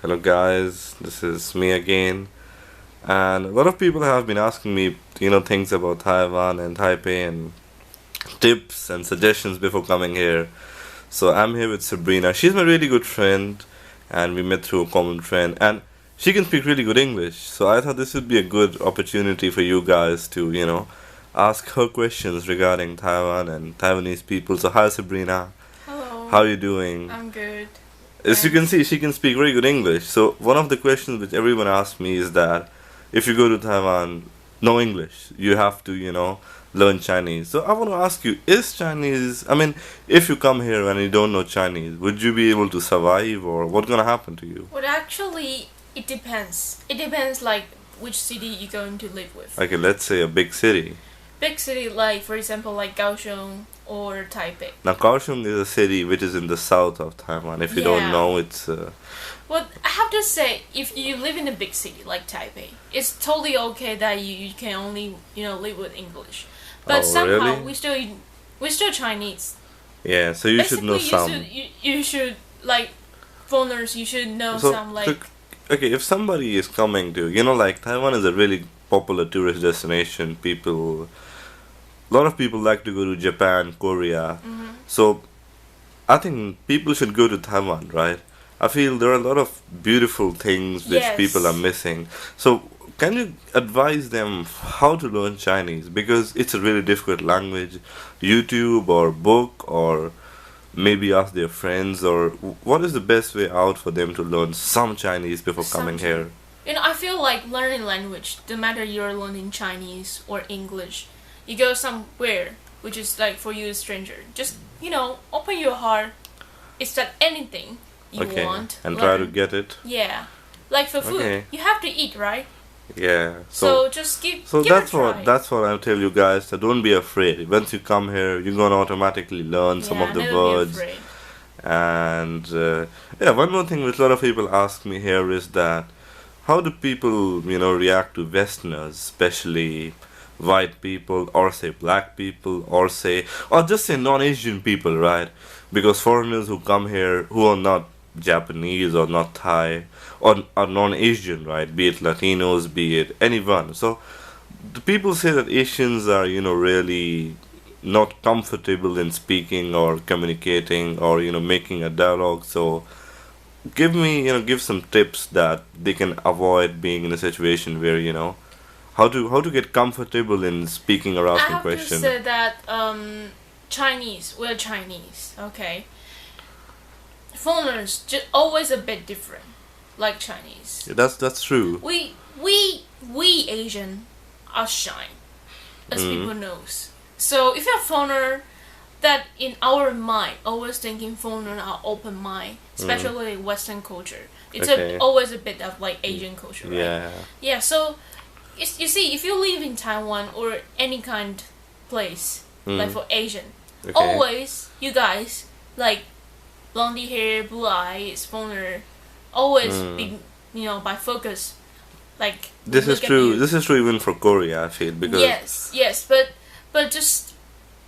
Hello guys, this is me again. And a lot of people have been asking me, things about Taiwan and Taipei and tips and suggestions before coming here. So I'm here with Sabrina. She's my really good friend and we met through a common friend and she can speak really good English. So I thought this would be a good opportunity for you guys to, ask her questions regarding Taiwan and Taiwanese people. So hi Sabrina, Hello, how are you doing? I'm good. As you can Thanks. see, she can speak very good English. So one of the questions which everyone asks me is that if you go to Taiwan, no English, you have to, learn Chinese. So I want to ask you, is Chinese? I mean, if you come here and you don't know Chinese, would you be able to survive, or what's gonna happen to you? Well, actually, it depends. It depends, like, which city you're going to live with. Okay, let's say a big city. Big city, like, for example, like Kaohsiung or Taipei. Now, Kaohsiung is a city which is in the south of Taiwan. If you don't Yeah. know, it's Well, I have to say, if you live in a big city like Taipei, it's totally okay that you can only, live with English. But oh somehow, really? we're still Chinese. Yeah. So you should know Basically, some. you should, like, foreigners, you should know So, some, so, like, okay, if somebody is coming to, like Taiwan is a really popular tourist destination. A lot of people like to go to Japan, Korea. So, I think people should go to Taiwan, right? I feel there are a lot of beautiful things which people are yes. missing. So, can you advise them how to learn Chinese? Because it's a really difficult language. YouTube or book or maybe ask their friends, or what is the best way out for them to learn some Chinese before coming Something. here? I feel like learning language, no matter you're learning Chinese or English, you go somewhere which is like for you a stranger. Just, open your heart. It's that anything you Okay, want, and try to learn. get it. Yeah. Like for food, Okay. you have to eat, right? Yeah. So just give So give it a that's what try. I tell you guys. That don't be afraid. Once you come here, you're gonna automatically learn some Yeah, of the never be words. afraid. And yeah, one more thing which a lot of people ask me here is that how do people, react to Westerners, especially white people, or say black people, or just say non-Asian people, right? Because foreigners who come here who are not Japanese or not Thai or are non-Asian, right? Be it Latinos, be it anyone. So the people say that Asians are, really not comfortable in speaking or communicating or making a dialogue. So give some tips that they can avoid being in a situation where how to get comfortable in speaking or I asking have to questions. say that Chinese, we're Chinese, okay? Foreigners just always a bit different, like Chinese. Yeah, that's true. We Asian are shy, as Mm. people knows. So if you're a foreigner, that in our mind always thinking foreigner are open mind, especially Western culture. It's Okay. always a bit of like Asian culture, right? Yeah. Yeah. So you see, if you live in Taiwan or any kind place like for Asian, Okay. always you guys like blondie hair, blue eyes, foreigner, always be by focus like This is look at true. you. This is true even for Korea, I feel, because Yes, but just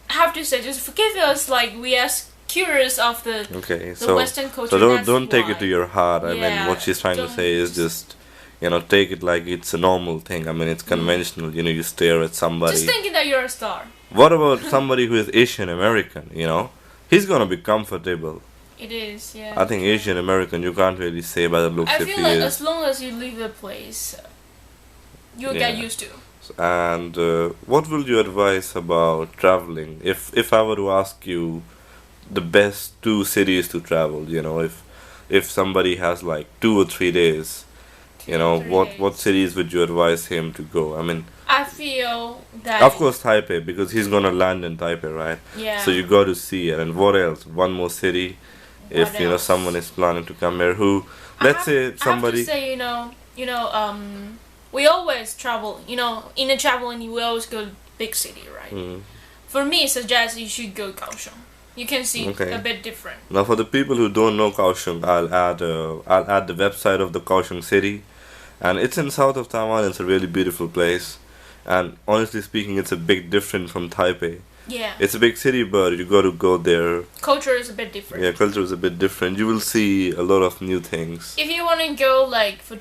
have to say, just forgive us. Like we are curious of okay, the so Western culture. so don't that's don't take it why. to your heart. I mean, what Yeah, she's trying to don't say is just take it like it's a normal thing. I mean, it's conventional. You stare at somebody. just thinking that you're a star. What about somebody who is Asian American? He's gonna be comfortable. It is, yeah. I think Asian American, you can't really say by the looks I if feel he like is. as long as you leave the place, you'll get Yeah. used to. And what will you advise about traveling? If I were to ask you the best two cities to travel, if somebody has like 2 or 3 days, 3 what days. cities would you advise him to go? I mean, I feel that. of course Taipei, because he's gonna land in Taipei, right? Yeah. So you got to see it. And what else? One more city. If What else? someone is planning to come here, who, let's say I have to somebody. say, we always travel. In the traveling, we always go big city, right? Mm. For me, suggest you should go Kaohsiung. You can see Okay. a bit different. Now, for the people who don't know Kaohsiung, I'll add the website of the Kaohsiung city, and it's in south of Taiwan. It's a really beautiful place, and honestly speaking, it's a big difference from Taipei. Yeah. It's a big city, but you got to go there. Culture is a bit different. Yeah, culture is a bit different. You will see a lot of new things. If you want to go like for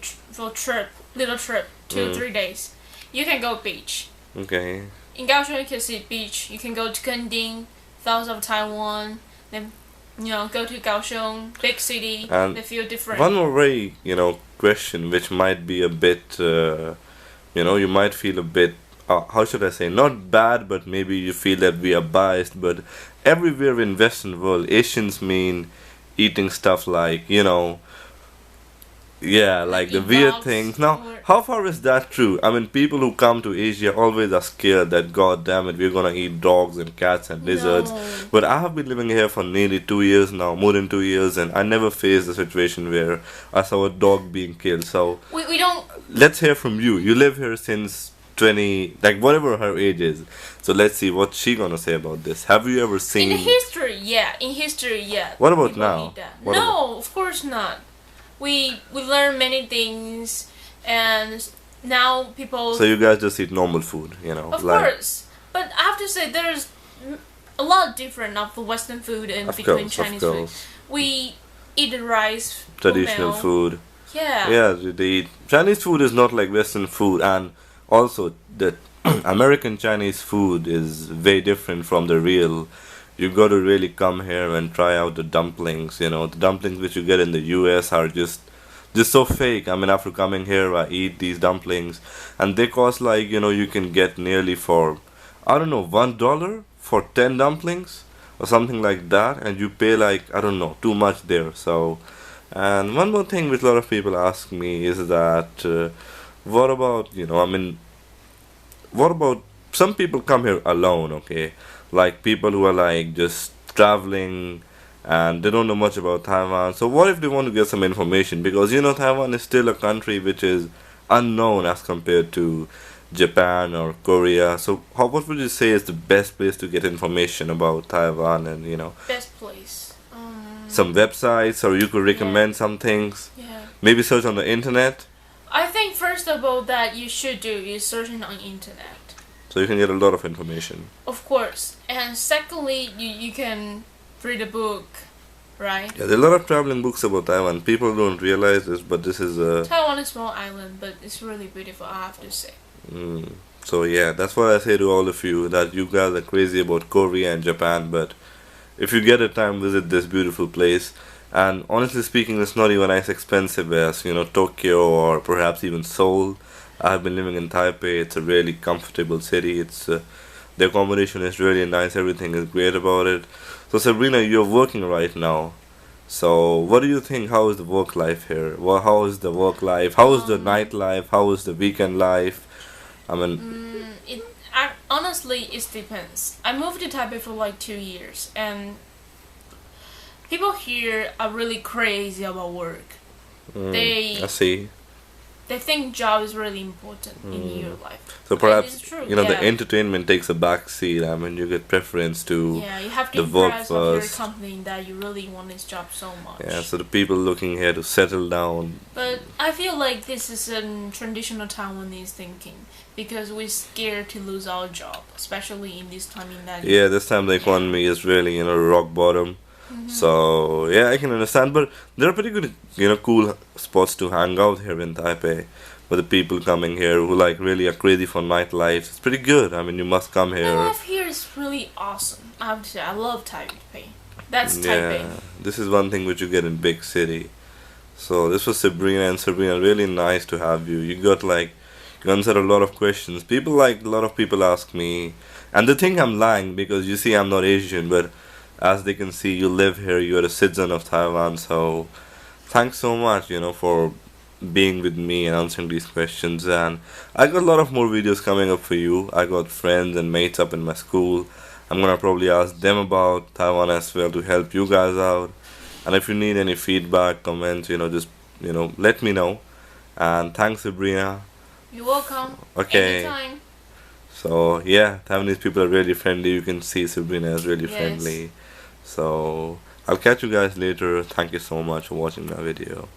trip, little trip, 2-3 days, you can go beach. Okay. In Kaohsiung, you can see beach. You can go to Kending, south of Taiwan. Then, go to Kaohsiung, big city. And they feel different. one more very, question which might be a bit, you might feel a bit, how should I say, not bad, but maybe you feel that we are biased. But everywhere in Western world, Asians mean eating stuff like, yeah, like the eat weird dogs things. Now, or- how far is that true? I mean, people who come to Asia always are scared that, God damn it, we're gonna eat dogs and cats and lizards. No. But I have been living here for nearly 2 years now, more than 2 years, and I never faced a situation where I saw a dog being killed. So, We don't. let's hear from you. You live here since 20, like whatever her age is. So let's see what she gonna say about this. Have you ever seen? In history, yeah. In history, yeah. What about people now? eat that. What No, of course not. We learn many things, and now people. So you guys just eat normal food, Of like. course, but I have to say there's a lot different of the Western food and Of between course, Chinese of food. course. We eat the rice, Traditional meal. food. Yeah. Yeah, they eat. Chinese food is not like Western food, and also the American Chinese food is very different from the real. You got to really come here and try out the dumplings. The dumplings which you get in the U.S. are just so fake. I mean, after coming here, I eat these dumplings, and they cost like you can get nearly for, I don't know, $1 for 10 dumplings or something like that, and you pay like, I don't know, too much there. So, and one more thing which a lot of people ask me is that, what about what about some people come here alone, okay? Like people who are like just traveling and they don't know much about Taiwan. So what if they want to get some information? Because Taiwan is still a country which is unknown as compared to Japan or Korea. So what would you say is the best place to get information about Taiwan and Best place. some websites, or you could recommend some things? Yeah. Maybe search on the internet. I think first of all that you should do is searching on internet. So you can get a lot of information. Of course. And secondly, you can read a book, right? Yeah, there are a lot of traveling books about Taiwan. People don't realize this, but this is a. Taiwan is a small island, but it's really beautiful, I have to say. So yeah, that's what I say to all of you, that you guys are crazy about Korea and Japan, but if you get a time, visit this beautiful place. And honestly speaking, it's not even as expensive as Tokyo or perhaps even Seoul. I've been living in Taipei. It's a really comfortable city. It's the accommodation is really nice. Everything is great about it. So Sabrina, you're working right now. So what do you think? How is the work life here? Well, how is the work life? How is the night life? How is the weekend life? I mean, Honestly, it depends. I moved to Taipei for like 2 years, and people here are really crazy about work. I see. They think job is really important in your life. So And perhaps it's true, the yeah. entertainment takes a back seat. I mean, you get preference to Yeah, you have to the work impress of your first. company that you really want this job so much. Yeah, so the people looking here to settle down. But I feel like this is a traditional Taiwanese thinking because we're scared to lose our job, especially in this time in that. Yeah, this time the economy is really rock bottom. So yeah, I can understand, but there are pretty good cool spots to hang out here in Taipei. For the people coming here who like really are crazy for nightlife, it's pretty good. I mean, you must come The here. life here is really awesome. I have to say, I love Taipei. That's Taipei. Yeah, this is one thing which you get in big city. So this was Sabrina, and Sabrina, really nice to have you. You answered a lot of questions. A lot of people ask me, and they think I'm lying because you see I'm not Asian, but as they can see, you live here, you're a citizen of Taiwan. So thanks so much, for being with me and answering these questions. And I got a lot of more videos coming up for you. I got friends and mates up in my school. I'm gonna probably ask them about Taiwan as well to help you guys out. And if you need any feedback, comments, just let me know. And thanks, Sabrina. You're welcome. Okay. Anytime. So yeah, Taiwanese people are really friendly. You can see Sabrina is really Yes. friendly. So I'll catch you guys later. Thank you so much for watching my video.